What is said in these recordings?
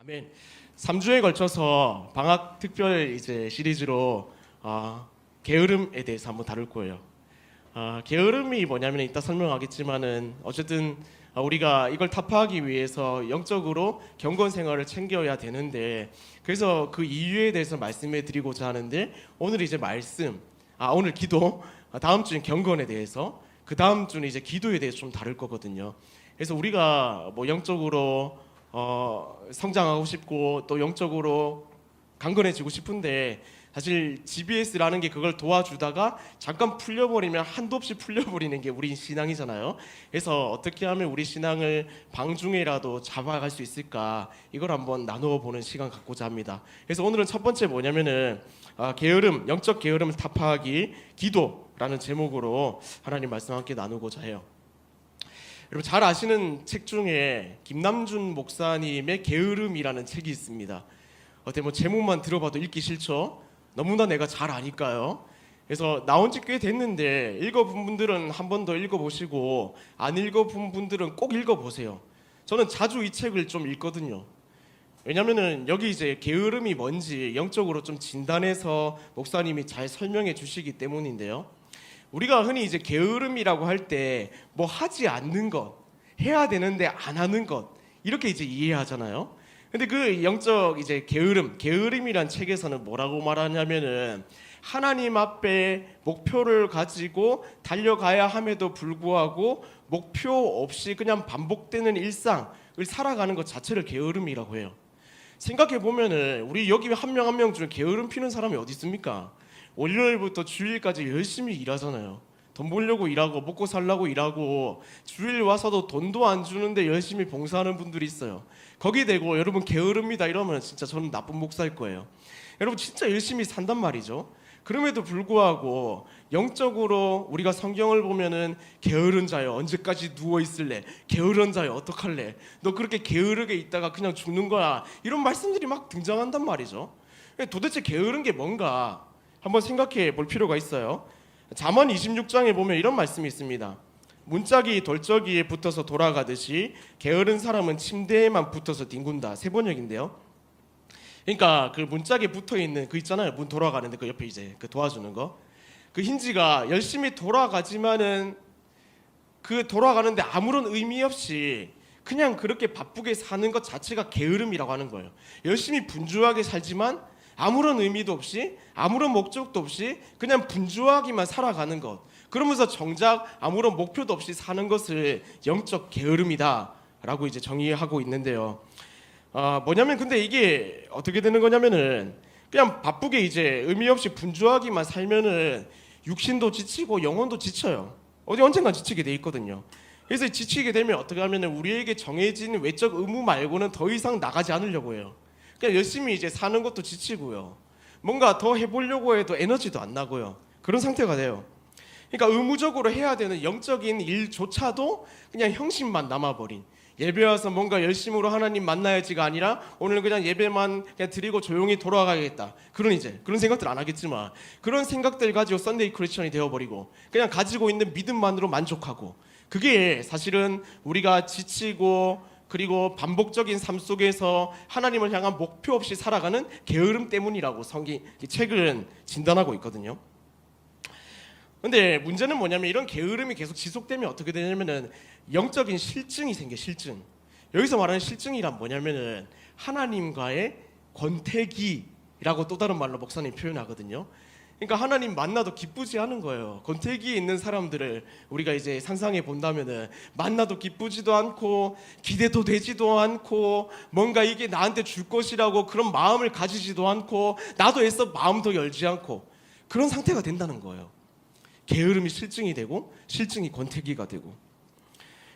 아멘. 3주에 걸쳐서 방학 특별 이제 시리즈로 게으름에 대해서 한번 다룰 거예요. 게으름이 뭐냐면 이따 설명하겠지만은 어쨌든 우리가 이걸 타파하기 위해서 영적으로 경건 생활을 챙겨야 되는데, 그래서 그 이유에 대해서 말씀해 드리고자 하는데, 오늘 이제 오늘 기도, 다음 주는 경건에 대해서, 그 다음 주는 이제 기도에 대해서 좀 다룰 거거든요. 그래서 우리가 뭐 영적으로 성장하고 싶고 또 영적으로 강건해지고 싶은데, 사실 GBS라는 게 그걸 도와주다가 잠깐 풀려버리면 한도 없이 풀려버리는 게 우리 신앙이잖아요. 그래서 어떻게 하면 우리 신앙을 방중에라도 잡아갈 수 있을까, 이걸 한번 나누어 보는 시간 갖고자 합니다. 그래서 오늘은 첫 번째 뭐냐면은 게으름, 영적 게으름을 타파하기 기도라는 제목으로 하나님 말씀 함께 나누고자 해요. 여러분 잘 아시는 책 중에 김남준 목사님의 게으름이라는 책이 있습니다. 어때 뭐 제목만 들어봐도 읽기 싫죠? 너무나 내가 잘 아니까요. 그래서 나온 지 꽤 됐는데 읽어본 분들은 한 번 더 읽어보시고, 안 읽어본 분들은 꼭 읽어보세요. 저는 자주 이 책을 좀 읽거든요. 왜냐면은 여기 이제 게으름이 뭔지 영적으로 좀 진단해서 목사님이 잘 설명해 주시기 때문인데요. 우리가 흔히 이제 게으름이라고 할 때 뭐 하지 않는 것, 해야 되는데 안 하는 것, 이렇게 이제 이해하잖아요. 근데 그 영적 이제 게으름이란 책에서는 뭐라고 말하냐면은, 하나님 앞에 목표를 가지고 달려가야 함에도 불구하고 목표 없이 그냥 반복되는 일상을 살아가는 것 자체를 게으름이라고 해요. 생각해 보면은 우리 여기 한 명 한 명 중에 게으름 피는 사람이 어디 있습니까? 월요일부터 주일까지 열심히 일하잖아요. 돈 벌려고 일하고 먹고 살려고 일하고, 주일 와서도 돈도 안 주는데 열심히 봉사하는 분들이 있어요. 거기 대고 여러분 게으릅니다 이러면 진짜 저는 나쁜 목사일 거예요. 여러분 진짜 열심히 산단 말이죠. 그럼에도 불구하고 영적으로 우리가 성경을 보면은 게으른 자여 언제까지 누워 있을래? 게으른 자여 어떡할래? 너 그렇게 게으르게 있다가 그냥 죽는 거야, 이런 말씀들이 막 등장한단 말이죠. 도대체 게으른 게 뭔가 한번 생각해 볼 필요가 있어요. 잠언 26장에 보면 이런 말씀이 있습니다. 문짝이 돌적이에 붙어서 돌아가듯이 게으른 사람은 침대에만 붙어서 뒹군다. 세 번역인데요. 그러니까 그 문짝에 붙어 있는 그 있잖아요. 문 돌아가는데 그 옆에 이제 그 도와주는 거. 그 힌지가 열심히 돌아가지만은 그 돌아가는데 아무런 의미 없이 그냥 그렇게 바쁘게 사는 것 자체가 게으름이라고 하는 거예요. 열심히 분주하게 살지만 아무런 의미도 없이 아무런 목적도 없이 그냥 분주하기만 살아가는 것, 그러면서 정작 아무런 목표도 없이 사는 것을 영적 게으름이다라고 이제 정의하고 있는데요. 뭐냐면 근데 이게 어떻게 되는 거냐면은, 그냥 바쁘게 이제 의미 없이 분주하기만 살면은 육신도 지치고 영혼도 지쳐요. 언젠간 지치게 돼 있거든요. 그래서 지치게 되면 어떻게 하면은 우리에게 정해진 외적 의무 말고는 더 이상 나가지 않으려고 해요. 그냥 열심히 이제 사는 것도 지치고요. 뭔가 더 해보려고 해도 에너지도 안 나고요. 그런 상태가 돼요. 그러니까 의무적으로 해야 되는 영적인 일조차도 그냥 형식만 남아버린, 예배 와서 뭔가 열심으로 하나님 만나야지가 아니라 오늘 그냥 예배만 그냥 드리고 조용히 돌아가야겠다, 그런 생각들 안 하겠지만 그런 생각들 가지고 썬데이 크리스천이 되어버리고 그냥 가지고 있는 믿음만으로 만족하고, 그게 사실은 우리가 지치고 그리고 반복적인 삶 속에서 하나님을 향한 목표 없이 살아가는 게으름 때문이라고 이 책은 진단하고 있거든요. 근데 문제는 뭐냐면, 이런 게으름이 계속 지속되면 어떻게 되냐면은 영적인 실증이 생겨. 실증. 여기서 말하는 실증이란 뭐냐면은 하나님과의 권태기라고 또 다른 말로 목사님 표현하거든요. 그러니까 하나님 만나도 기쁘지 않은 거예요. 권태기에 있는 사람들을 우리가 이제 상상해 본다면은 만나도 기쁘지도 않고 기대도 되지도 않고 뭔가 이게 나한테 줄 것이라고 그런 마음을 가지지도 않고 나도 애써 마음도 열지 않고 그런 상태가 된다는 거예요. 게으름이 실증이 되고 실증이 권태기가 되고.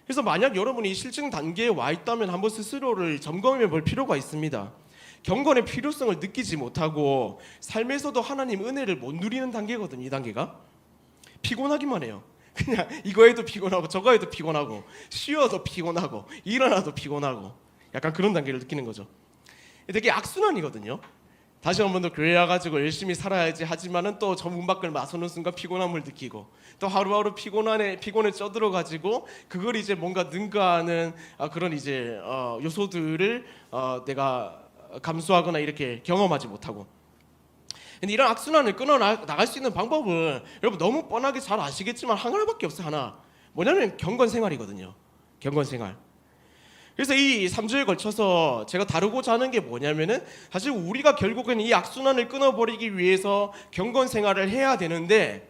그래서 만약 여러분이 실증 단계에 와 있다면 한번 스스로를 점검해 볼 필요가 있습니다. 경건의 필요성을 느끼지 못하고 삶에서도 하나님 은혜를 못 누리는 단계거든요. 이 단계가 피곤하기만 해요. 그냥 이거 해도 피곤하고 저거 해도 피곤하고 쉬어도 피곤하고 일어나도 피곤하고 약간 그런 단계를 느끼는 거죠. 되게 악순환이거든요. 다시 한 번 더 교회 와가지고 열심히 살아야지 하지만은 또 저 문 밖을 나서는 순간 피곤함을 느끼고 또 하루하루 피곤에 쪄들어가지고 그걸 이제 뭔가 능가하는 그런 이제 요소들을 내가 감수하거나 이렇게 경험하지 못하고. 근데 이런 악순환을 끊어 나갈 수 있는 방법은 여러분 너무 뻔하게 잘 아시겠지만 하나밖에 없어요. 하나. 뭐냐면 경건생활이거든요. 경건생활. 그래서 이 3주에 걸쳐서 제가 다루고자 하는 게 뭐냐면은 사실 우리가 결국은 이 악순환을 끊어버리기 위해서 경건생활을 해야 되는데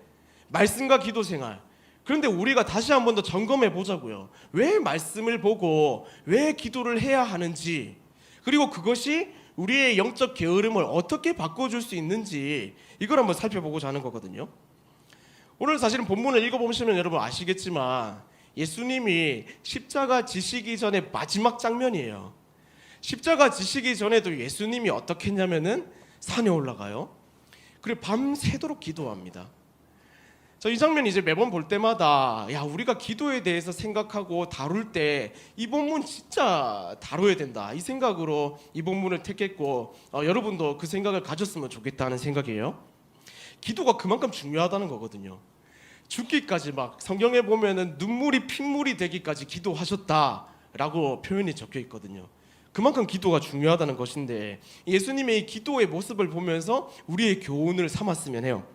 말씀과 기도생활. 그런데 우리가 다시 한 번 더 점검해 보자고요. 왜 말씀을 보고 왜 기도를 해야 하는지, 그리고 그것이 우리의 영적 게으름을 어떻게 바꿔줄 수 있는지 이걸 한번 살펴보고자 하는 거거든요. 오늘 사실은 본문을 읽어보시면 여러분 아시겠지만 예수님이 십자가 지시기 전에 마지막 장면이에요. 십자가 지시기 전에도 예수님이 어떻게 했냐면은 산에 올라가요. 그리고 밤새도록 기도합니다. 저 이 장면 이제 매번 볼 때마다 야, 우리가 기도에 대해서 생각하고 다룰 때 이 본문 진짜 다뤄야 된다, 이 생각으로 이 본문을 택했고 여러분도 그 생각을 가졌으면 좋겠다는 생각이에요. 기도가 그만큼 중요하다는 거거든요. 죽기까지 막 성경에 보면은 눈물이 핏물이 되기까지 기도하셨다라고 표현이 적혀 있거든요. 그만큼 기도가 중요하다는 것인데 예수님의 이 기도의 모습을 보면서 우리의 교훈을 삼았으면 해요.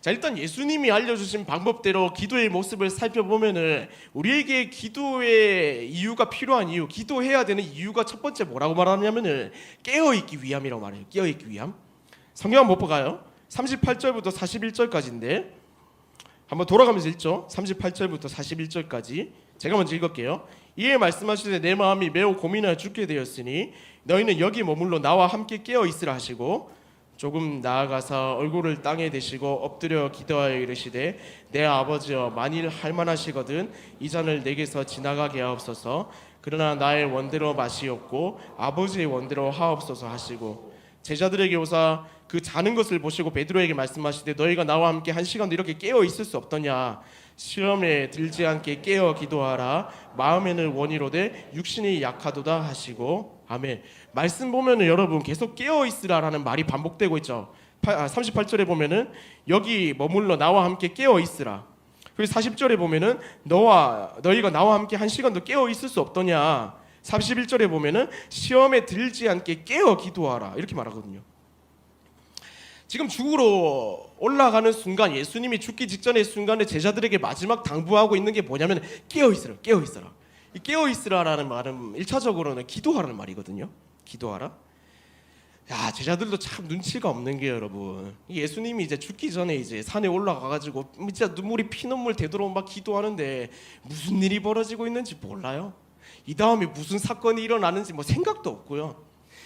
자, 일단 예수님이 알려주신 방법대로 기도의 모습을 살펴보면은 우리에게 기도의 이유가 필요한 이유, 기도해야 되는 이유가 첫 번째 뭐라고 말하냐면은 깨어있기 위함이라고 말해요. 깨어있기 위함. 성경 한번 못 봐가요. 38절부터 41절까지인데 한번 돌아가면서 읽죠. 38절부터 41절까지 제가 먼저 읽을게요. 이에 말씀하시되 내 마음이 매우 고민하여 죽게 되었으니 너희는 여기 머물러 나와 함께 깨어 있으라 하시고 조금 나아가서 얼굴을 땅에 대시고 엎드려 기도하여 이르시되 내 아버지여 만일 할만하시거든 이 잔을 내게서 지나가게 하옵소서. 그러나 나의 원대로 마시옵고 아버지의 원대로 하옵소서 하시고 제자들에게 오사 그 자는 것을 보시고 베드로에게 말씀하시되 너희가 나와 함께 한 시간도 이렇게 깨어 있을 수 없더냐. 시험에 들지 않게 깨어 기도하라. 마음에는 원이로되 육신이 약하도다 하시고. 아멘. 말씀 보면은 여러분 계속 깨어 있으라라는 말이 반복되고 있죠. 38절에 보면은 여기 머물러 나와 함께 깨어 있으라. 그리고 40절에 보면은 너희가 나와 함께 한 시간도 깨어 있을 수 없더냐. 31절에 보면은 시험에 들지 않게 깨어 기도하라 이렇게 말하거든요. 지금 죽으러 올라가는 순간, 예수님이 죽기 직전의 순간에 제자들에게 마지막 당부하고 있는 게 뭐냐면 깨어 있으라, 깨어 있으라. 이 깨어 있으라라는 말은 1차적으로는 기도하라는 말이거든요. 기도하라. 야, 제자들도 참 눈치가 없는 게 여러분, 예수님이 이제 죽기 전에 이제 산에 올라가가지고 진짜 눈물이 피눈물 되도록 막 기도하는데 무슨 일이 벌어지고 있는지 몰라요. 이 다음에 무슨 사건이 일어나는지 뭐 생각도 없고요.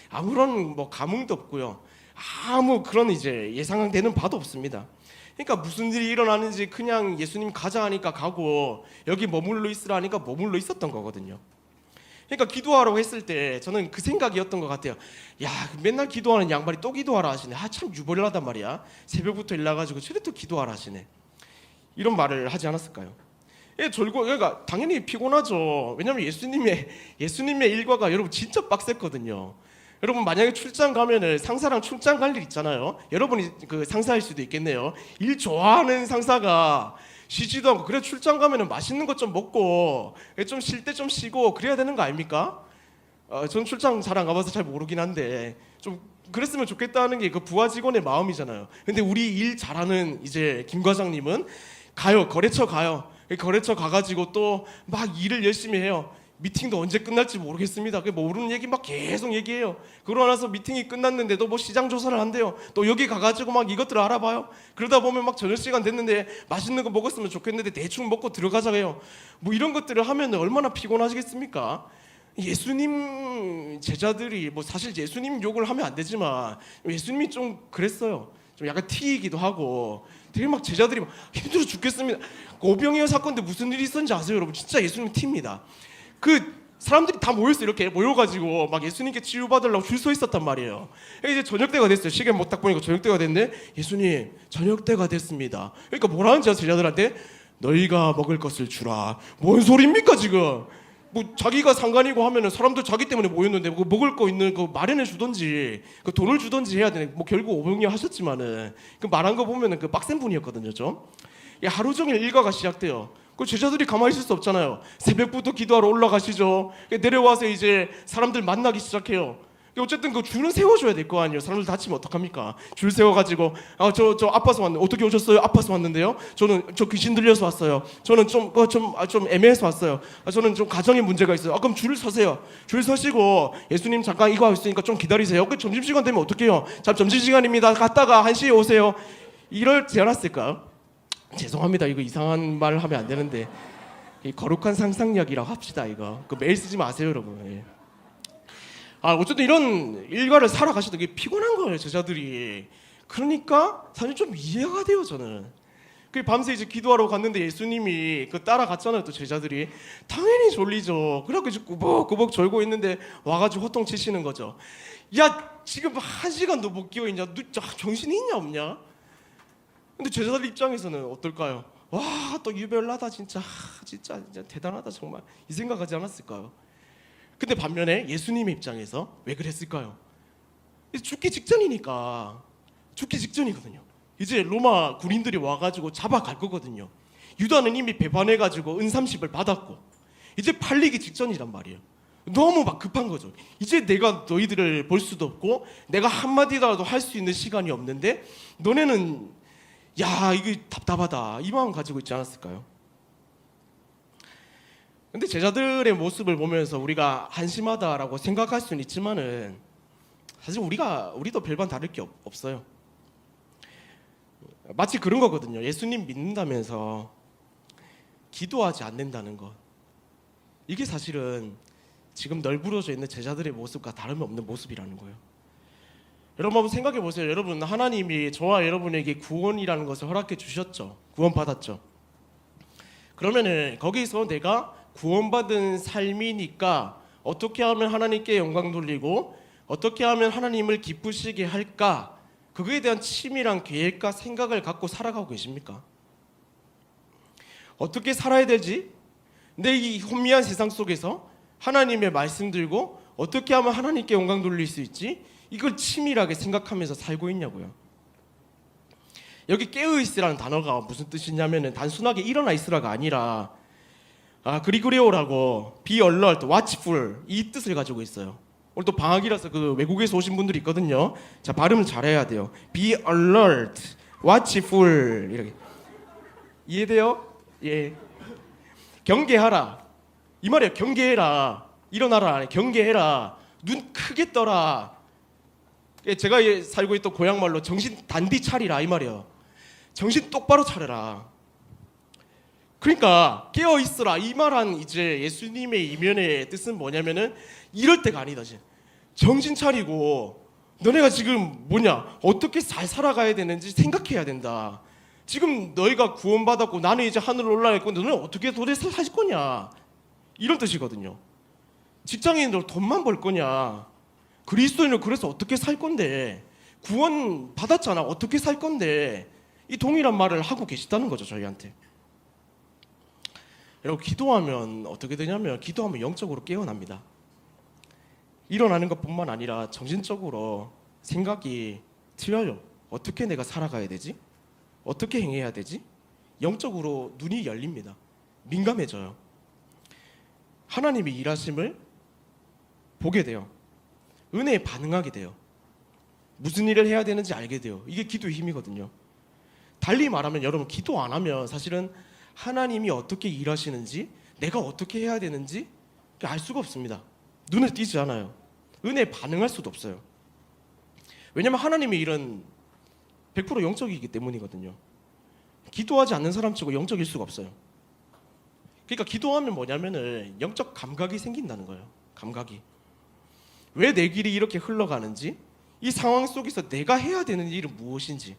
아무런 뭐 감흥도 없고요. 아무 그런 이제 예상되는 바도 없습니다. 그러니까 무슨 일이 일어나는지 그냥 예수님 가자 하니까 가고 여기 머물러 있으라 하니까 머물러 있었던 거거든요. 그러니까 기도하라고 했을 때 저는 그 생각이었던 것 같아요. 야, 맨날 기도하는 양반이 또 기도하라 하시네. 참 유별나단 말이야. 새벽부터 일나가지고 저래 또 기도하라 하시네. 이런 말을 하지 않았을까요? 그러니까 당연히 피곤하죠. 왜냐하면 예수님의 일과가 여러분 진짜 빡셌거든요. 여러분 만약에 출장 가면은 상사랑 출장 갈 일 있잖아요. 여러분이 그 상사일 수도 있겠네요. 일 좋아하는 상사가 쉬지도 않고 그래 출장 가면은 맛있는 것 좀 먹고 좀 쉴 때 좀 쉬고 그래야 되는 거 아닙니까? 전 출장 잘 안 가봐서 잘 모르긴 한데 좀 그랬으면 좋겠다는 게 그 부하 직원의 마음이잖아요. 근데 우리 일 잘하는 이제 김 과장님은 가요. 거래처 가요. 거래처 가가지고 또 막 일을 열심히 해요. 미팅도 언제 끝날지 모르겠습니다. 모르는 얘기 막 계속 얘기해요. 그러고 나서 미팅이 끝났는데도 뭐 시장 조사를 한대요. 또 여기 가가지고 막 이것들을 알아봐요. 그러다 보면 막 저녁 시간 됐는데 맛있는 거 먹었으면 좋겠는데 대충 먹고 들어가자 해요. 뭐 이런 것들을 하면 얼마나 피곤하시겠습니까? 예수님 제자들이 뭐 사실 예수님 욕을 하면 안 되지만 예수님이 좀 그랬어요. 좀 약간 튀기도 하고 되게 막 제자들이 막 힘들어 죽겠습니다. 오병이어 사건인데 무슨 일이 있었는지 아세요, 여러분? 진짜 예수님 팁니다. 그 사람들이 다 모였어요. 이렇게 모여가지고 막 예수님께 치유받으려고 줄 서 있었단 말이에요. 이제 저녁 때가 됐어요. 시계 못 딱 보니까 저녁 때가 됐네. 예수님 저녁 때가 됐습니다. 그러니까 뭐라는지 제자들한테 너희가 먹을 것을 주라. 뭔 소리입니까 지금? 뭐 자기가 상관이고 하면은 사람들 자기 때문에 모였는데 뭐 먹을 거 있는 거 마련해 주던지 그 돈을 주던지 해야 되네. 뭐 결국 오병이어 하셨지만은 그 말한 거 보면은 그 빡센 분이었거든요, 좀. 하루 종일 일과가 시작돼요. 그 제자들이 가만히 있을 수 없잖아요. 새벽부터 기도하러 올라가시죠. 내려와서 이제 사람들 만나기 시작해요. 어쨌든 그 줄은 세워줘야 될 거 아니에요. 사람들 다치면 어떡합니까? 줄 세워가지고 저 아파서 왔는데 어떻게 오셨어요? 아파서 왔는데요. 저는 저 귀신 들려서 왔어요. 저는 좀 애매해서 왔어요. 저는 좀 가정에 문제가 있어요. 그럼 줄 서세요. 줄 서시고 예수님 잠깐 이거 하고 있으니까 좀 기다리세요. 그 점심시간 되면 어떡해요? 자 점심시간입니다. 갔다가 1시에 오세요. 이럴지 않았을까요? 죄송합니다. 이거 이상한 말 하면 안 되는데 이 거룩한 상상력이라고 합시다. 이거 그 매일 쓰지 마세요, 여러분. 예. 어쨌든 이런 일과를 살아가시던 게 피곤한 거예요, 제자들이. 그러니까 사실 좀 이해가 돼요, 저는. 그 밤새 이제 기도하러 갔는데 예수님이 그 따라갔잖아요, 또 제자들이. 당연히 졸리죠. 그래갖고 이제 꾸벅꾸벅 졸고 있는데 와가지고 호통치시는 거죠. 야, 지금 1시간도 못 끼워 있냐? 너 정신이 있냐 없냐? 근데 제자들 입장에서는 어떨까요? 와, 또 유별나다 진짜. 진짜 대단하다 정말. 이 생각하지 않았을까요? 근데 반면에 예수님의 입장에서 왜 그랬을까요? 죽기 직전이니까. 죽기 직전이거든요. 이제 로마 군인들이 와가지고 잡아갈 거거든요. 유다는 이미 배반해가지고 은30을 받았고 이제 팔리기 직전이란 말이에요. 너무 막 급한 거죠. 이제 내가 너희들을 볼 수도 없고 내가 한마디라도 할 수 있는 시간이 없는데 너네는 야 이거 답답하다 이 마음 가지고 있지 않았을까요? 근데 제자들의 모습을 보면서 우리가 한심하다라고 생각할 수는 있지만은 사실 우리도 별반 다를 게 없어요. 마치 그런 거거든요. 예수님 믿는다면서 기도하지 않는다는 것. 이게 사실은 지금 널브러져 있는 제자들의 모습과 다름없는 모습이라는 거예요. 여러분 한번 생각해 보세요. 여러분 하나님이 저와 여러분에게 구원이라는 것을 허락해 주셨죠. 구원 받았죠. 그러면은 거기서 내가 구원받은 삶이니까 어떻게 하면 하나님께 영광 돌리고 어떻게 하면 하나님을 기쁘시게 할까? 그거에 대한 치밀한 계획과 생각을 갖고 살아가고 계십니까? 어떻게 살아야 되지? 내 이 혼미한 세상 속에서 하나님의 말씀 들고 어떻게 하면 하나님께 영광 돌릴 수 있지? 이걸 치밀하게 생각하면서 살고 있냐고요. 여기 깨어있으라는 단어가 무슨 뜻이냐면은 단순하게 일어나 있으라가 아니라 그리고리오라고 be alert, watchful 이 뜻을 가지고 있어요. 오늘 또 방학이라서 그 외국에서 오신 분들이 있거든요. 자 발음을 잘해야 돼요. be alert, watchful 이렇게 이해돼요? 예. 경계하라 이 말이에요. 경계해라 일어나라 경계해라 눈 크게 떠라. 제가 살고 있던 고향 말로 정신 단디 차리라 이 말이에요. 정신 똑바로 차려라. 그러니까 깨어 있으라 이 말한 이제 예수님의 이면의 뜻은 뭐냐면은 이럴 때가 아니다. 정신 차리고 너네가 지금 뭐냐 어떻게 잘 살아가야 되는지 생각해야 된다. 지금 너희가 구원받았고 나는 이제 하늘로 올라갈 건데 너네 어떻게 도대체 살 거냐 이런 뜻이거든요. 직장인으로 돈만 벌 거냐 그리스도인으로 그래서 어떻게 살 건데 구원 받았잖아 어떻게 살 건데 이 동일한 말을 하고 계시다는 거죠 저희한테. 여러분 기도하면 어떻게 되냐면 기도하면 영적으로 깨어납니다. 일어나는 것뿐만 아니라 정신적으로 생각이 틀려요. 어떻게 내가 살아가야 되지? 어떻게 행해야 되지? 영적으로 눈이 열립니다. 민감해져요. 하나님의 일하심을 보게 돼요. 은혜에 반응하게 돼요. 무슨 일을 해야 되는지 알게 돼요. 이게 기도의 힘이거든요. 달리 말하면 여러분 기도 안 하면 사실은 하나님이 어떻게 일하시는지 내가 어떻게 해야 되는지 알 수가 없습니다. 눈에 띄지 않아요. 은혜에 반응할 수도 없어요. 왜냐하면 하나님의 일은 100% 영적이기 때문이거든요. 기도하지 않는 사람치고 영적일 수가 없어요. 그러니까 기도하면 뭐냐면은 영적 감각이 생긴다는 거예요. 감각이. 왜 내 길이 이렇게 흘러가는지 이 상황 속에서 내가 해야 되는 일은 무엇인지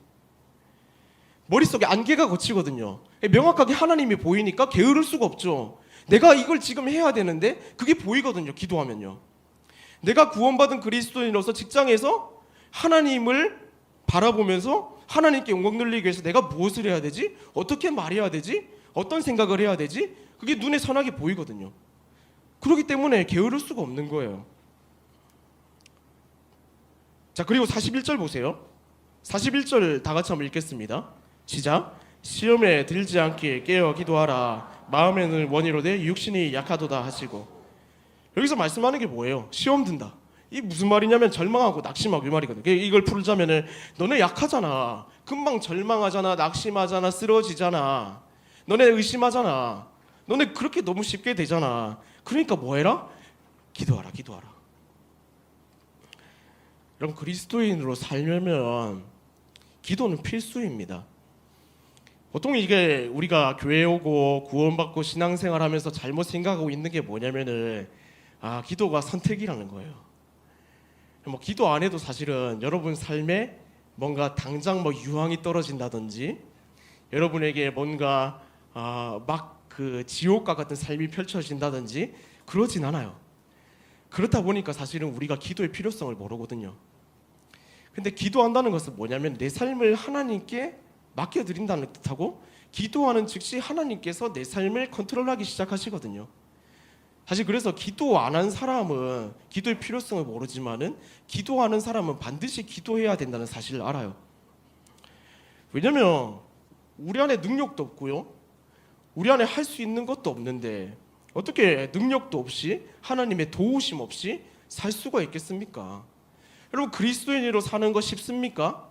머릿속에 안개가 걷히거든요. 명확하게 하나님이 보이니까 게으를 수가 없죠. 내가 이걸 지금 해야 되는데 그게 보이거든요. 기도하면요. 내가 구원받은 그리스도인으로서 직장에서 하나님을 바라보면서 하나님께 영광 돌리기 위해서 내가 무엇을 해야 되지? 어떻게 말해야 되지? 어떤 생각을 해야 되지? 그게 눈에 선하게 보이거든요. 그렇기 때문에 게으를 수가 없는 거예요. 자, 그리고 41절 보세요. 41절 다 같이 한번 읽겠습니다. 시작. 시험에 들지 않게 깨어 기도하라. 마음에는 원이로되 육신이 약하도다 하시고. 여기서 말씀하는 게 뭐예요? 시험 든다. 이 무슨 말이냐면 절망하고 낙심하고 이 말이거든요. 이걸 풀자면은 너네 약하잖아. 금방 절망하잖아. 낙심하잖아. 쓰러지잖아. 너네 의심하잖아. 너네 그렇게 너무 쉽게 되잖아. 그러니까 뭐 해라? 기도하라. 기도하라. 여러분, 그리스도인으로 살려면 기도는 필수입니다. 보통 이게 우리가 교회 오고 구원받고 신앙생활하면서 잘못 생각하고 있는 게 뭐냐면은 기도가 선택이라는 거예요. 뭐 기도 안 해도 사실은 여러분 삶에 뭔가 당장 뭐 유황이 떨어진다든지 여러분에게 뭔가 막 그 지옥과 같은 삶이 펼쳐진다든지 그러진 않아요. 그렇다 보니까 사실은 우리가 기도의 필요성을 모르거든요. 근데 기도한다는 것은 뭐냐면 내 삶을 하나님께 맡겨드린다는 뜻하고, 기도하는 즉시 하나님께서 내 삶을 컨트롤하기 시작하시거든요. 사실 그래서 기도 안 한 사람은 기도의 필요성을 모르지만은 기도하는 사람은 반드시 기도해야 된다는 사실을 알아요. 왜냐면 우리 안에 능력도 없고요, 우리 안에 할 수 있는 것도 없는데 어떻게 능력도 없이 하나님의 도우심 없이 살 수가 있겠습니까? 여러분, 그리스도인으로 사는 거 쉽습니까?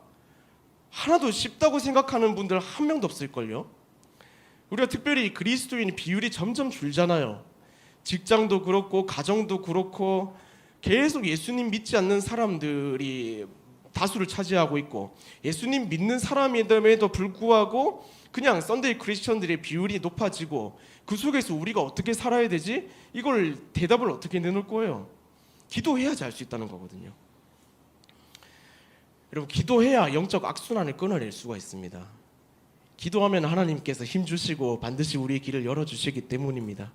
하나도 쉽다고 생각하는 분들 한 명도 없을걸요. 우리가 특별히 그리스도인 비율이 점점 줄잖아요. 직장도 그렇고 가정도 그렇고 계속 예수님 믿지 않는 사람들이 다수를 차지하고 있고, 예수님 믿는 사람임에도 불구하고 그냥 썬데이 크리스천들의 비율이 높아지고, 그 속에서 우리가 어떻게 살아야 되지? 이걸 대답을 어떻게 내놓을 거예요? 기도해야지 알 수 있다는 거거든요. 여러분, 기도해야 영적 악순환을 끊어낼 수가 있습니다. 기도하면 하나님께서 힘 주시고 반드시 우리의 길을 열어주시기 때문입니다.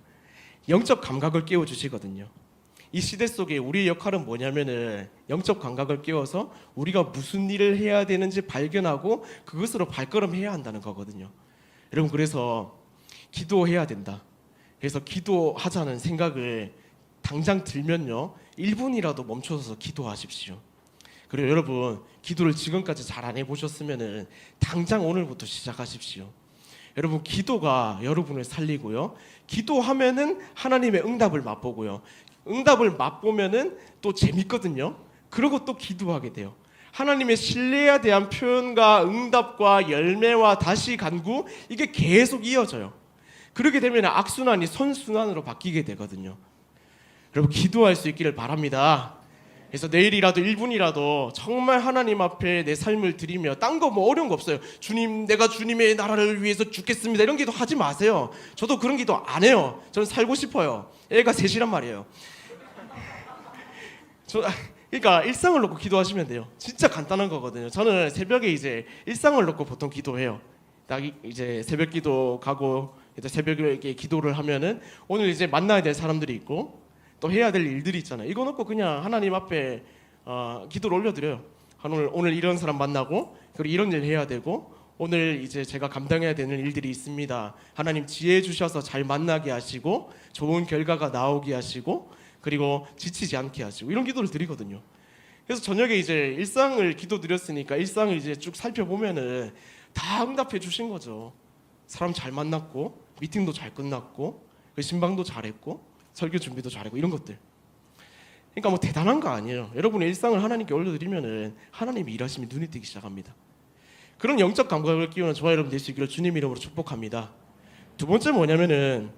영적 감각을 깨워주시거든요. 이 시대 속에 우리의 역할은 뭐냐면은 영적 감각을 깨워서 우리가 무슨 일을 해야 되는지 발견하고 그것으로 발걸음해야 한다는 거거든요. 여러분, 그래서 기도해야 된다. 그래서 기도하자는 생각을 당장 들면요, 1분이라도 멈춰서 기도하십시오. 그리고 여러분, 기도를 지금까지 잘 안 해보셨으면은 당장 오늘부터 시작하십시오. 여러분, 기도가 여러분을 살리고요, 기도하면은 하나님의 응답을 맛보고요, 응답을 맛보면은 또 재밌거든요. 그리고 또 기도하게 돼요. 하나님의 신뢰에 대한 표현과 응답과 열매와 다시 간구, 이게 계속 이어져요. 그렇게 되면 악순환이 선순환으로 바뀌게 되거든요. 여러분, 기도할 수 있기를 바랍니다. 그래서 내일이라도 1분이라도 정말 하나님 앞에 내 삶을 드리며, 딴 거 뭐 어려운 거 없어요. 주님, 내가 주님의 나라를 위해서 죽겠습니다, 이런 기도 하지 마세요. 저도 그런 기도 안 해요. 저는 살고 싶어요. 애가 셋이란 말이에요. 그러니까 일상을 놓고 기도하시면 돼요. 진짜 간단한 거거든요. 저는 새벽에 이제 일상을 놓고 보통 기도해요. 딱 이제 새벽 기도 가고 이제 새벽에 기도를 하면은 오늘 이제 만나야 될 사람들이 있고 또 해야 될 일들이 있잖아요. 이거 놓고 그냥 하나님 앞에 기도를 올려드려요. 오늘 이런 사람 만나고, 그리고 이런 일 해야 되고, 오늘 이제 제가 감당해야 되는 일들이 있습니다. 하나님 지혜 주셔서 잘 만나게 하시고 좋은 결과가 나오게 하시고, 그리고 지치지 않게 하시고, 이런 기도를 드리거든요. 그래서 저녁에 이제 일상을 기도드렸으니까 일상을 이제 쭉 살펴보면은 다 응답해 주신 거죠. 사람 잘 만났고, 미팅도 잘 끝났고, 신방도 잘했고, 설교 준비도 잘했고, 이런 것들. 그러니까 뭐 대단한 거 아니에요. 여러분의 일상을 하나님께 올려드리면은 하나님이 일하심이 눈에 띄기 시작합니다. 그런 영적 감각을 끼우는 저와 여러분 될 수 있기를 주님 이름으로 축복합니다. 두 번째 뭐냐면은,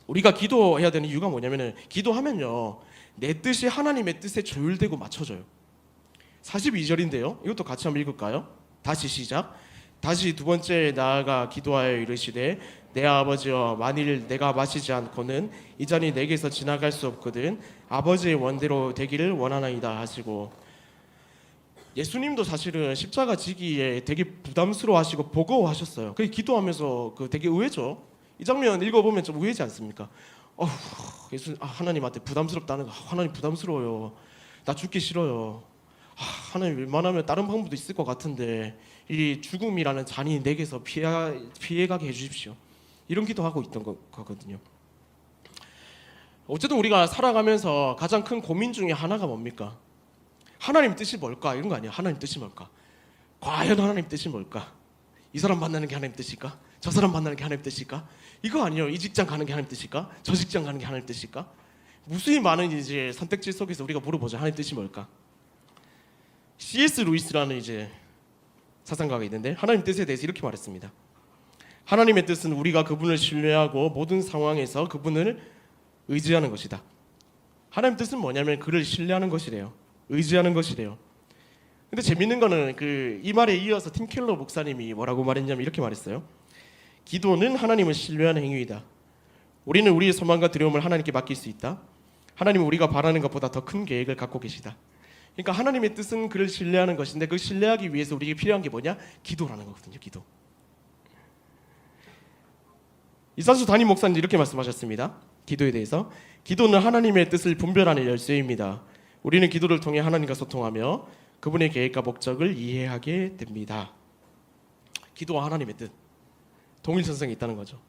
우리가 기도해야 되는 이유가 뭐냐면은, 기도하면요, 내 뜻이 하나님의 뜻에 조율되고 맞춰져요. 42절인데요, 이것도 같이 한번 읽을까요? 다시 시작. 다시 두 번째 나아가 기도하여 이르시되, 내 아버지여, 만일 내가 마시지 않고는 이 잔이 내게서 지나갈 수 없거든 아버지의 원대로 되기를 원하나이다 하시고, 예수님도 사실은 십자가 지기에 되게 부담스러워하시고 버거워하셨어요. 그게 기도하면서 되게 의외죠. 이 장면 읽어보면 좀 의외지 않습니까? 하나님한테 부담스럽다는 거, 하나님 부담스러워요. 나 죽기 싫어요. 하나님, 웬만하면 다른 방법도 있을 것 같은데 이 죽음이라는 잔이 내게서 피해가게 해주십시오. 이런 기도하고 있던 거거든요. 어쨌든 우리가 살아가면서 가장 큰 고민 중에 하나가 뭡니까? 하나님 뜻이 뭘까? 이런 거 아니에요. 하나님 뜻이 뭘까? 과연 하나님 뜻이 뭘까? 이 사람 만나는 게 하나님 뜻일까? 저 사람 만나는 게 하나님 뜻일까? 이거 아니에요. 이 직장 가는 게 하나님 뜻일까? 저 직장 가는 게 하나님 뜻일까? 무수히 많은 이제 선택지 속에서 우리가 물어보죠. 하나님 뜻이 뭘까? C.S. 루이스라는 이제 사상가가 있는데 하나님 뜻에 대해서 이렇게 말했습니다. 하나님의 뜻은 우리가 그분을 신뢰하고 모든 상황에서 그분을 의지하는 것이다. 하나님 뜻은 뭐냐면 그를 신뢰하는 것이래요. 의지하는 것이래요. 근데 재밌는 거는 이 말에 이어서 팀 켈러 목사님이 뭐라고 말했냐면 이렇게 말했어요. 기도는 하나님을 신뢰하는 행위이다. 우리는 우리의 소망과 두려움을 하나님께 맡길 수 있다. 하나님은 우리가 바라는 것보다 더 큰 계획을 갖고 계시다. 그러니까 하나님의 뜻은 그를 신뢰하는 것인데 그 신뢰하기 위해서 우리에게 필요한 게 뭐냐? 기도라는 거거든요. 기도. 이산수 담임 목사님 이렇게 말씀하셨습니다. 기도에 대해서 기도는 하나님의 뜻을 분별하는 열쇠입니다. 우리는 기도를 통해 하나님과 소통하며 그분의 계획과 목적을 이해하게 됩니다. 기도와 하나님의 뜻 동일성이 있다는 거죠.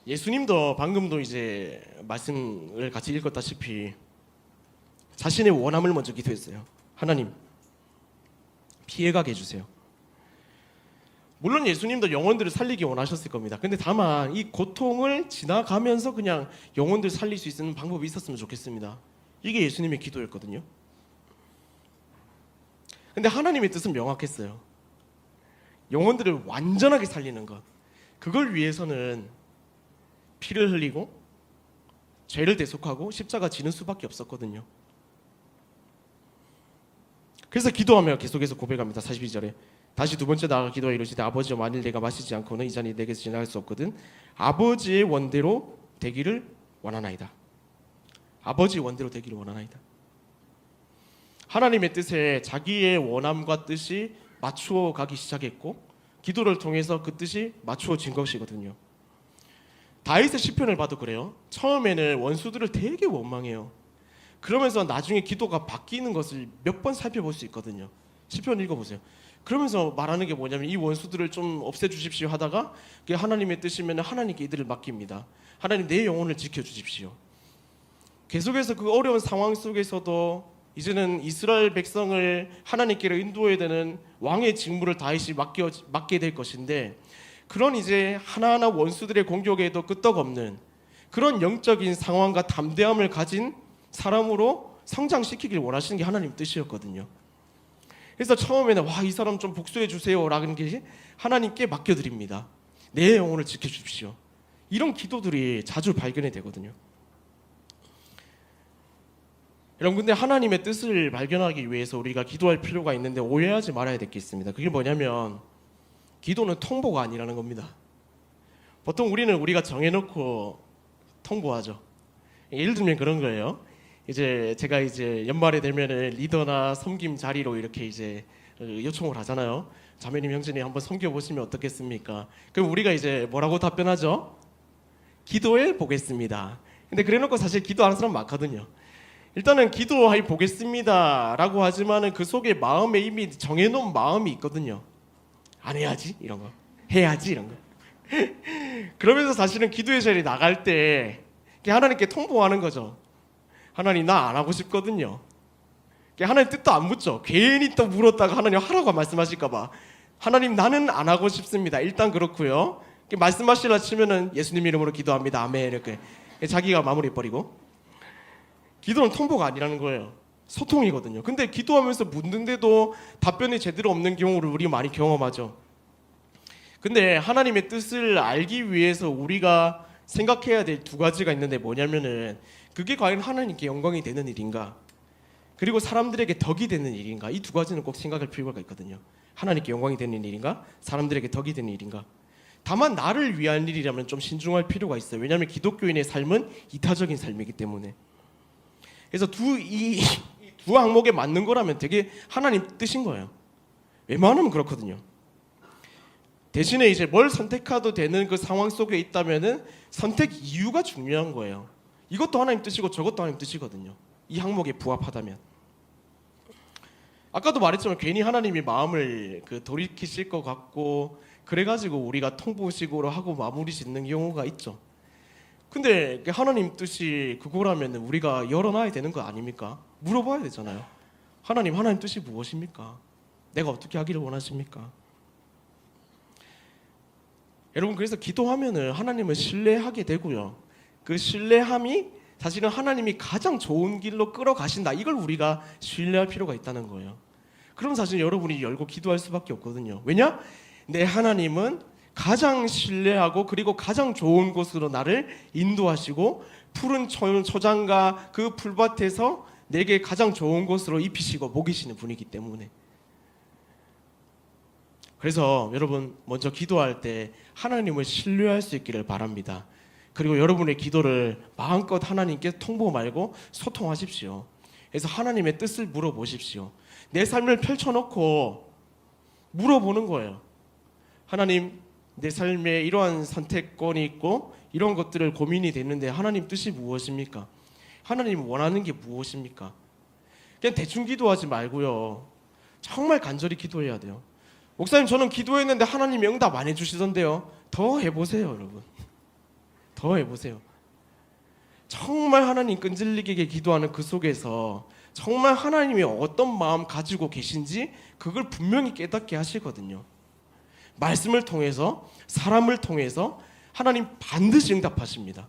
예수님도 방금도 이제 말씀을 같이 읽었다시피 자신의 원함을 먼저 기도했어요. 하나님 피해가게 해주세요. 물론 예수님도 영혼들을 살리기 원하셨을 겁니다. 근데 다만 이 고통을 지나가면서 그냥 영혼들 살릴 수 있는 방법이 있었으면 좋겠습니다. 이게 예수님의 기도였거든요. 근데 하나님의 뜻은 명확했어요. 영혼들을 완전하게 살리는 것. 그걸 위해서는 피를 흘리고 죄를 대속하고 십자가 지는 수밖에 없었거든요. 그래서 기도하며 계속해서 고백합니다. 42절에 다시 두 번째 나아가 기도하여 이르시되 아버지여 만일 내가 마시지 않고는 이 잔이 내게서 지나갈 수 없거든 아버지의 원대로 되기를 원하나이다. 아버지의 원대로 되기를 원하나이다. 하나님의 뜻에 자기의 원함과 뜻이 맞추어 가기 시작했고 기도를 통해서 그 뜻이 맞추어진 것이거든요. 다윗의 시편을 봐도 그래요. 처음에는 원수들을 되게 원망해요. 그러면서 나중에 기도가 바뀌는 것을 몇 번 살펴볼 수 있거든요. 시편 읽어보세요. 그러면서 말하는 게 뭐냐면 이 원수들을 좀 없애주십시오 하다가 그게 하나님의 뜻이면 하나님께 이들을 맡깁니다. 하나님 내 영혼을 지켜주십시오. 계속해서 그 어려운 상황 속에서도 이제는 이스라엘 백성을 하나님께로 인도해야 되는 왕의 직무를 다윗이 맡게 될 것인데 그런 이제 하나하나 원수들의 공격에도 끄떡없는 그런 영적인 상황과 담대함을 가진 사람으로 성장시키길 원하시는 게 하나님 뜻이었거든요. 그래서 처음에는 이 사람 좀 복수해 주세요 라는 게 하나님께 맡겨드립니다. 내 영혼을 지켜주십시오. 이런 기도들이 자주 발견이 되거든요. 여러분 근데 하나님의 뜻을 발견하기 위해서 우리가 기도할 필요가 있는데 오해하지 말아야 될 게 있습니다. 그게 뭐냐면 기도는 통보가 아니라는 겁니다. 보통 우리가 정해놓고 통보하죠. 예를 들면 그런 거예요. 제가 연말에 되면은 리더나 섬김 자리로 이렇게 이제 요청을 하잖아요. 자매님 형제님 한번 섬겨 보시면 어떻겠습니까? 그럼 우리가 이제 뭐라고 답변하죠? 기도해 보겠습니다. 근데 그래놓고 사실 기도하는 사람 많거든요. 일단은 기도해 보겠습니다라고 하지만은 그 속에 마음에 이미 정해놓은 마음이 있거든요. 안 해야지 이런 거, 해야지 이런 거. 그러면서 사실은 기도의 자리에 나갈 때 하나님께 통보하는 거죠. 하나님 나 안 하고 싶거든요. 하나님 뜻도 안 묻죠. 괜히 또 물었다가 하나님 하라고 말씀하실까 봐. 하나님 나는 안 하고 싶습니다. 일단 그렇고요. 말씀하시려 치면은 예수님 이름으로 기도합니다. 아멘 이렇게 자기가 마무리해버리고. 기도는 통보가 아니라는 거예요. 소통이거든요. 근데 기도하면서 묻는데도 답변이 제대로 없는 경우를 우리 많이 경험하죠. 근데 하나님의 뜻을 알기 위해서 우리가 생각해야 될 두 가지가 있는데 뭐냐면은 그게 과연 하나님께 영광이 되는 일인가, 그리고 사람들에게 덕이 되는 일인가, 이 두 가지는 꼭 생각할 필요가 있거든요. 하나님께 영광이 되는 일인가, 사람들에게 덕이 되는 일인가. 다만 나를 위한 일이라면 좀 신중할 필요가 있어요. 왜냐하면 기독교인의 삶은 이타적인 삶이기 때문에. 그래서 이 두 항목에 맞는 거라면 되게 하나님 뜻인 거예요. 웬만하면 그렇거든요. 대신에 이제 뭘 선택해도 되는 그 상황 속에 있다면은 선택 이유가 중요한 거예요. 이것도 하나님 뜻이고 저것도 하나님 뜻이거든요. 이 항목에 부합하다면. 아까도 말했지만 괜히 하나님이 마음을 돌이키실 것 같고 그래가지고 우리가 통보식으로 하고 마무리 짓는 경우가 있죠. 근데 하나님 뜻이 그거라면 우리가 열어놔야 되는 거 아닙니까? 물어봐야 되잖아요. 하나님 뜻이 무엇입니까? 내가 어떻게 하기를 원하십니까? 여러분, 그래서 기도하면은 하나님을 신뢰하게 되고요. 그 신뢰함이 사실은 하나님이 가장 좋은 길로 끌어가신다. 이걸 우리가 신뢰할 필요가 있다는 거예요. 그럼 사실 여러분이 열고 기도할 수밖에 없거든요. 왜냐? 내 하나님은 가장 신뢰하고 그리고 가장 좋은 곳으로 나를 인도하시고 푸른 초장과 그 풀밭에서 내게 가장 좋은 곳으로 입히시고 먹이시는 분이기 때문에. 그래서 여러분 먼저 기도할 때 하나님을 신뢰할 수 있기를 바랍니다. 그리고 여러분의 기도를 마음껏 하나님께 통보 말고 소통하십시오. 그래서 하나님의 뜻을 물어보십시오. 내 삶을 펼쳐놓고 물어보는 거예요. 하나님, 내 삶에 이러한 선택권이 있고 이런 것들을 고민이 됐는데 하나님 뜻이 무엇입니까? 하나님 원하는 게 무엇입니까? 그냥 대충 기도하지 말고요. 정말 간절히 기도해야 돼요. 목사님, 저는 기도했는데 하나님이 응답 안 해주시던데요. 더 해보세요, 여러분. 더 해보세요. 정말 하나님 끈질기게 기도하는 그 속에서 정말 하나님이 어떤 마음 가지고 계신지 그걸 분명히 깨닫게 하시거든요. 말씀을 통해서, 사람을 통해서 하나님 반드시 응답하십니다.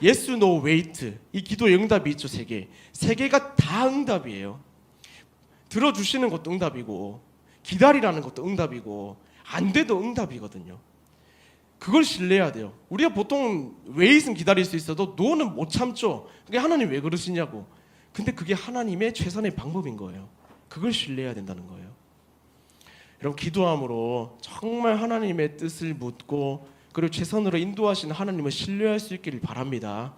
Yes, No, Wait, 이 기도의 응답이 있죠. 세 개가 다 응답이에요. 들어주시는 것도 응답이고 기다리라는 것도 응답이고 안 돼도 응답이거든요. 그걸 신뢰해야 돼요. 우리가 보통 웨이트는 기다릴 수 있어도 노는 못 참죠. 그게 하나님 왜 그러시냐고. 근데 그게 하나님의 최선의 방법인 거예요. 그걸 신뢰해야 된다는 거예요. 여러분, 기도함으로 정말 하나님의 뜻을 묻고 그리고 최선으로 인도하시는 하나님을 신뢰할 수 있기를 바랍니다.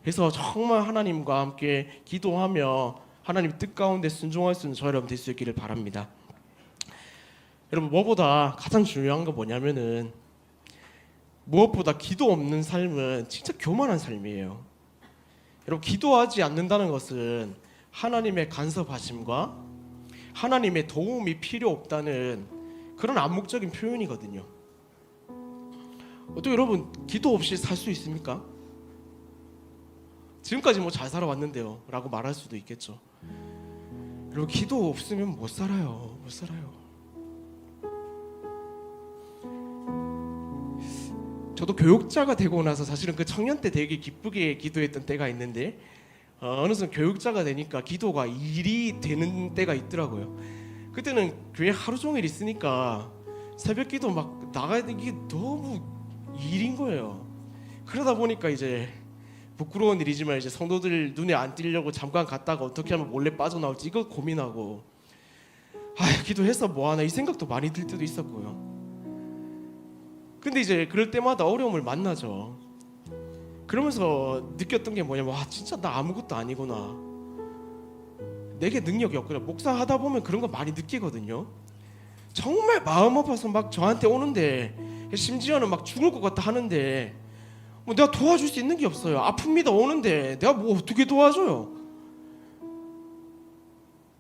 그래서 정말 하나님과 함께 기도하며 하나님 뜻 가운데 순종할 수 있는 저 여러분 될 수 있기를 바랍니다. 여러분, 무엇보다 가장 중요한 건 뭐냐면은 무엇보다 기도 없는 삶은 진짜 교만한 삶이에요. 여러분, 기도하지 않는다는 것은 하나님의 간섭하심과 하나님의 도움이 필요 없다는 그런 암묵적인 표현이거든요. 어떻게 여러분 기도 없이 살 수 있습니까? 지금까지 뭐 잘 살아왔는데요 라고 말할 수도 있겠죠. 여러분, 기도 없으면 못 살아요. 못 살아요. 저도 교육자가 되고 나서 사실은 그 청년 때 되게 기쁘게 기도했던 때가 있는데 어느 순간 교육자가 되니까 기도가 일이 되는 때가 있더라고요. 그때는 교회 하루 종일 있으니까 새벽 기도 막 나가야 되는 게 너무 일인 거예요. 그러다 보니까 이제 부끄러운 일이지만 이제 성도들 눈에 안 띄려고 잠깐 갔다가 어떻게 하면 몰래 빠져나올지 이거 고민하고 기도해서 뭐하나 이 생각도 많이 들 때도 있었고요. 근데 이제 그럴 때마다 어려움을 만나죠. 그러면서 느꼈던 게 뭐냐면 진짜 나 아무것도 아니구나. 내게 능력이 없구나. 목사하다 보면 그런 거 많이 느끼거든요. 정말 마음 아파서 막 저한테 오는데 심지어는 막 죽을 것 같다 하는데 뭐 내가 도와줄 수 있는 게 없어요. 아픕니다 오는데 내가 뭐 어떻게 도와줘요.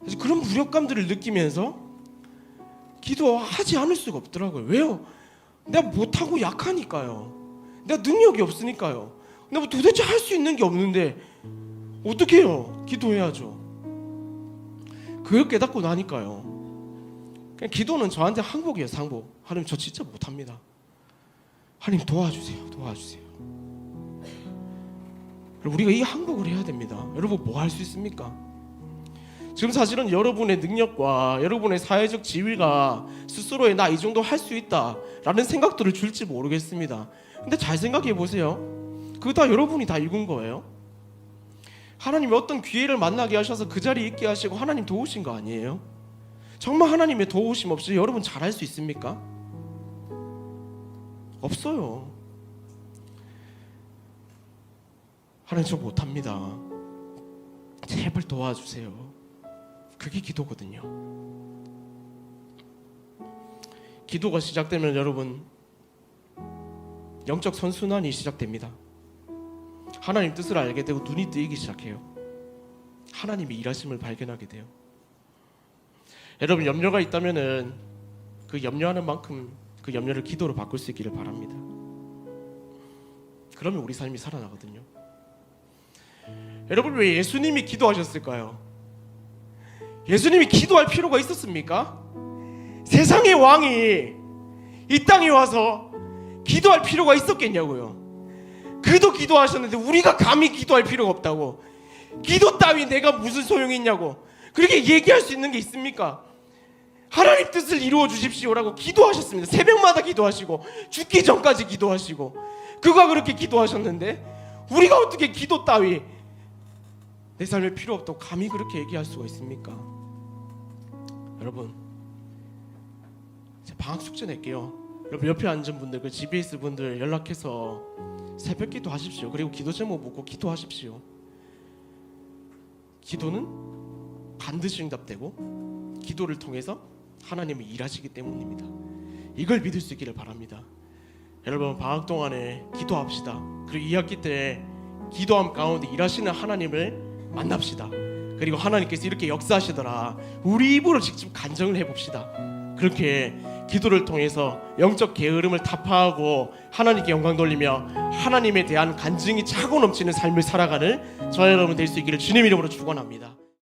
그래서 그런 무력감들을 느끼면서 기도하지 않을 수가 없더라고요. 왜요? 내가 못하고 약하니까요. 내가 능력이 없으니까요. 내가 뭐 도대체 할 수 있는 게 없는데 어떻게 해요? 기도해야죠. 그걸 깨닫고 나니까요. 그냥 기도는 저한테 항복이에요. 상복. 하나님, 저 진짜 못합니다. 하나님 도와주세요. 도와주세요. 우리가 이 항복을 해야 됩니다. 여러분, 뭐 할 수 있습니까? 지금 사실은 여러분의 능력과 여러분의 사회적 지위가 스스로의 나 이 정도 할 수 있다 라는 생각들을 줄지 모르겠습니다. 근데 잘 생각해 보세요. 그거 다 여러분이 다 읽은 거예요. 하나님이 어떤 기회를 만나게 하셔서 그 자리에 있게 하시고 하나님 도우신 거 아니에요? 정말 하나님의 도우심 없이 여러분 잘할 수 있습니까? 없어요. 하나님, 저 못합니다. 제발 도와주세요. 그게 기도거든요. 기도가 시작되면 여러분 영적 선순환이 시작됩니다. 하나님 뜻을 알게 되고 눈이 뜨이기 시작해요. 하나님의 일하심을 발견하게 돼요. 여러분, 염려가 있다면은 그 염려하는 만큼 그 염려를 기도로 바꿀 수 있기를 바랍니다. 그러면 우리 삶이 살아나거든요. 여러분, 왜 예수님이 기도하셨을까요? 예수님이 기도할 필요가 있었습니까? 세상의 왕이 이 땅에 와서 기도할 필요가 있었겠냐고요. 그도 기도하셨는데 우리가 감히 기도할 필요가 없다고, 기도 따위 내가 무슨 소용이 있냐고 그렇게 얘기할 수 있는 게 있습니까? 하나님 뜻을 이루어 주십시오라고 기도하셨습니다. 새벽마다 기도하시고 죽기 전까지 기도하시고 그가 그렇게 기도하셨는데 우리가 어떻게 기도 따위 내 삶에 필요 없다고 감히 그렇게 얘기할 수가 있습니까? 여러분, 방학 숙제 낼게요. 여러분, 옆에 앉은 분들, 그 GBS 분들 연락해서 새벽 기도 하십시오. 그리고 기도 제목 묻고 기도하십시오. 기도는 반드시 응답되고 기도를 통해서 하나님이 일하시기 때문입니다. 이걸 믿을 수 있기를 바랍니다. 여러분, 방학 동안에 기도합시다. 그리고 2학기 때 기도함 가운데 일하시는 하나님을 만납시다. 그리고 하나님께서 이렇게 역사하시더라, 우리 입으로 직접 간증을 해봅시다. 그렇게 기도를 통해서 영적 게으름을 타파하고 하나님께 영광 돌리며 하나님에 대한 간증이 차고 넘치는 삶을 살아가는 저와 여러분 될 수 있기를 주님 이름으로 축원합니다.